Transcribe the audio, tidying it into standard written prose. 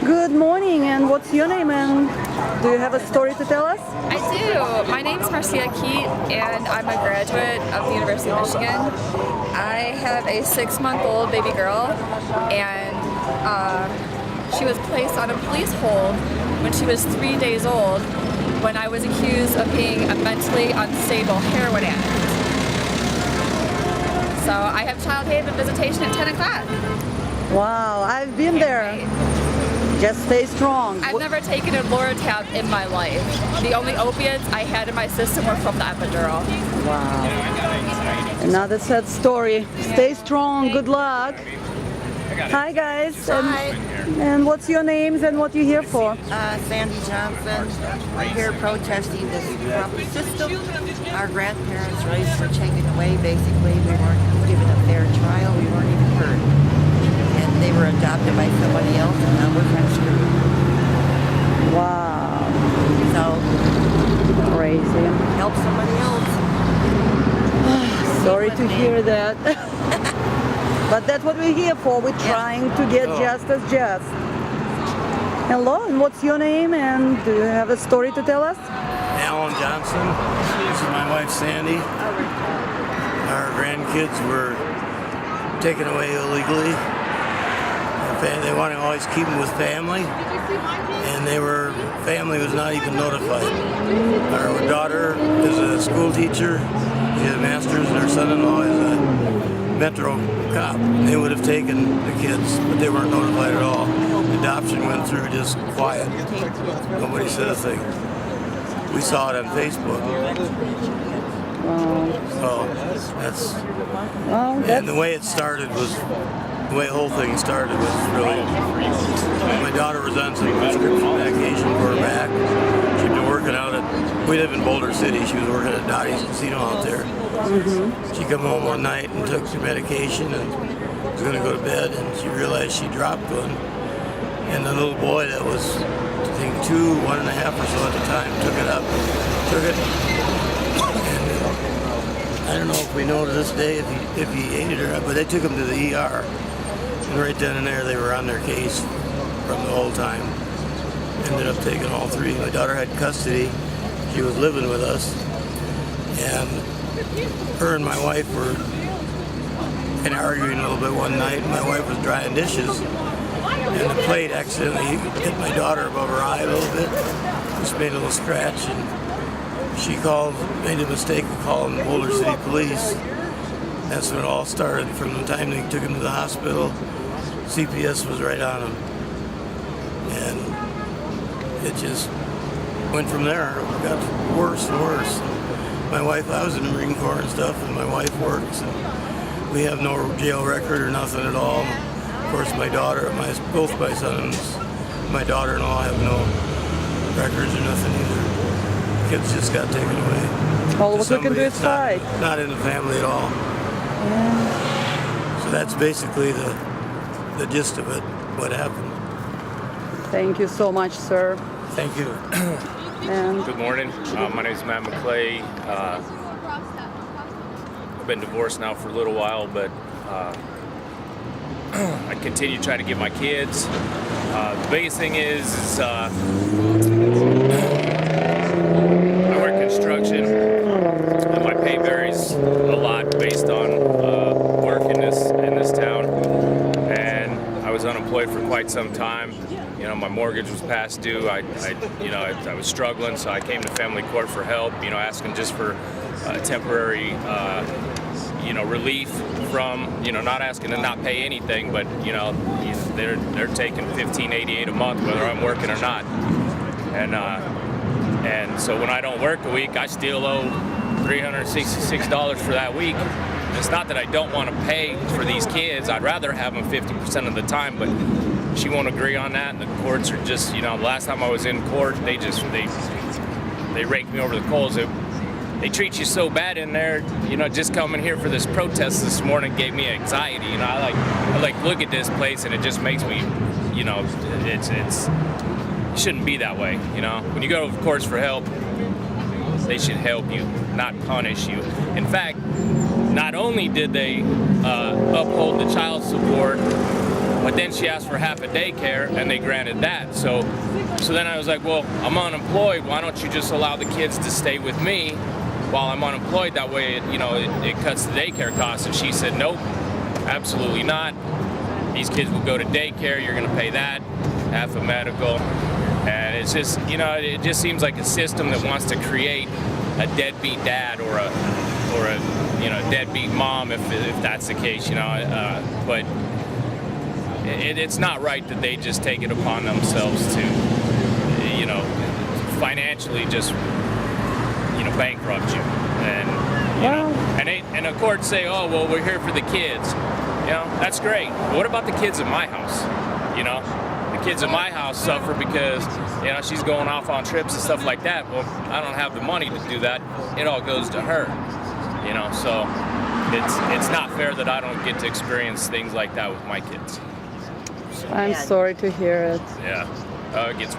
Good morning, and what's your name, and do you have a story to tell us? I do. My name is Marcia Keat, and I'm a graduate of the University of Michigan. I have a 6-month-old baby girl, and she was placed on a police hold when she was 3 days old when I was accused of being a mentally unstable heroin addict. So I have child haven visitation at 10 o'clock. Wow, I've been there. Wait. Just stay strong. I've never taken a Loratab in my life. The only opiates I had in my system were from the epidural. Wow. Another sad story. Stay strong. Good luck. Hi guys. And what's your names and what you here for? Sandi Johnson. We're here protesting this corrupt system. Our grandparents' rights were taken away. Basically, we weren't given a fair trial. We weren't even heard. And they were adopted by somebody else, and now we're kind of screwed. Wow. So, Crazy. help somebody else. Sorry to hear that. But that's what we're here for. We're trying to get justice just. Hello, and what's your name, and do you have a story to tell us? Alan Johnson. This is my wife Sandy. Our grandkids were taken away illegally. They want to always keep them with family, and family was not even notified. Our daughter is a school teacher. She has a master's, and her son-in-law is a Metro cop. They would have taken the kids, but they weren't notified at all. Adoption went through just quiet. Nobody said a thing. We saw it on Facebook. So that's and the way it started was. The way the whole thing started was really, my daughter was on some prescription medication for her back. She'd been working out we live in Boulder City, she was working at Dottie's Casino out there. She come home one night and took some medication and was going to go to bed, and she realized she dropped one. And the little boy that was, I think, 1.5 or so at the time, took it. And I don't know if we know to this day if he ate it or not, but they took him to the ER. And right then and there, they were on their case from the whole time. Ended up taking all three. My daughter had custody. She was living with us. And her and my wife were kind of arguing a little bit one night. My wife was drying dishes, and the plate accidentally hit my daughter above her eye a little bit. Just made a little scratch, and she made a mistake of calling the Boulder City Police. That's when it all started. From the time they took him to the hospital, CPS was right on him. And it just went from there. It got worse and worse. My wife, I was in the Marine Corps and stuff, and my wife works, and we have no jail record or nothing at all. Of course, my daughter, both my sons, my daughter-in-law have no records or nothing either. Kids just got taken away. All we can do is fight. Not in the family at all. So that's basically the gist of it, what happened. Thank you so much, sir. Thank you. And good morning. My name is Mclay. I've been divorced now for a little while, but I continue to try to give my kids. The biggest thing is I work construction, and my pay varies a lot based on work in this town. And I was unemployed for quite some time. You know, my mortgage was past due. I was struggling, so I came to family court for help. You know, asking just for temporary, relief from. You know, not asking to not pay anything, but they're taking $15.88 a month whether I'm working or not. And so when I don't work a week, I still owe $366 for that week. It's not that I don't want to pay for these kids. I'd rather have them 50% of the time, but she won't agree on that, and the courts are just, the last time I was in court, they raked me over the coals. They treat you so bad in there, just coming here for this protest this morning gave me anxiety. I look at this place and it just makes me, it shouldn't be that way, When you go to courts for help, they should help you, not punish you. In fact, not only did they uphold the child support But then she asked for half a daycare, and they granted that. So then I was like, well, I'm unemployed. Why don't you just allow the kids to stay with me while I'm unemployed? That way, it cuts the daycare costs. And she said, nope, absolutely not. These kids will go to daycare. You're going to pay that, half of medical. And it's just, it just seems like a system that wants to create a deadbeat dad or a deadbeat mom, if that's the case, but it's not right that they just take it upon themselves to, financially just, bankrupt you. And, and the courts say, oh, well, we're here for the kids. That's great. But what about the kids in my house? The kids in my house suffer because, she's going off on trips and stuff like that. Well, I don't have the money to do that. It all goes to her, so it's not fair that I don't get to experience things like that with my kids. I'm sorry to hear it. Yeah, it gets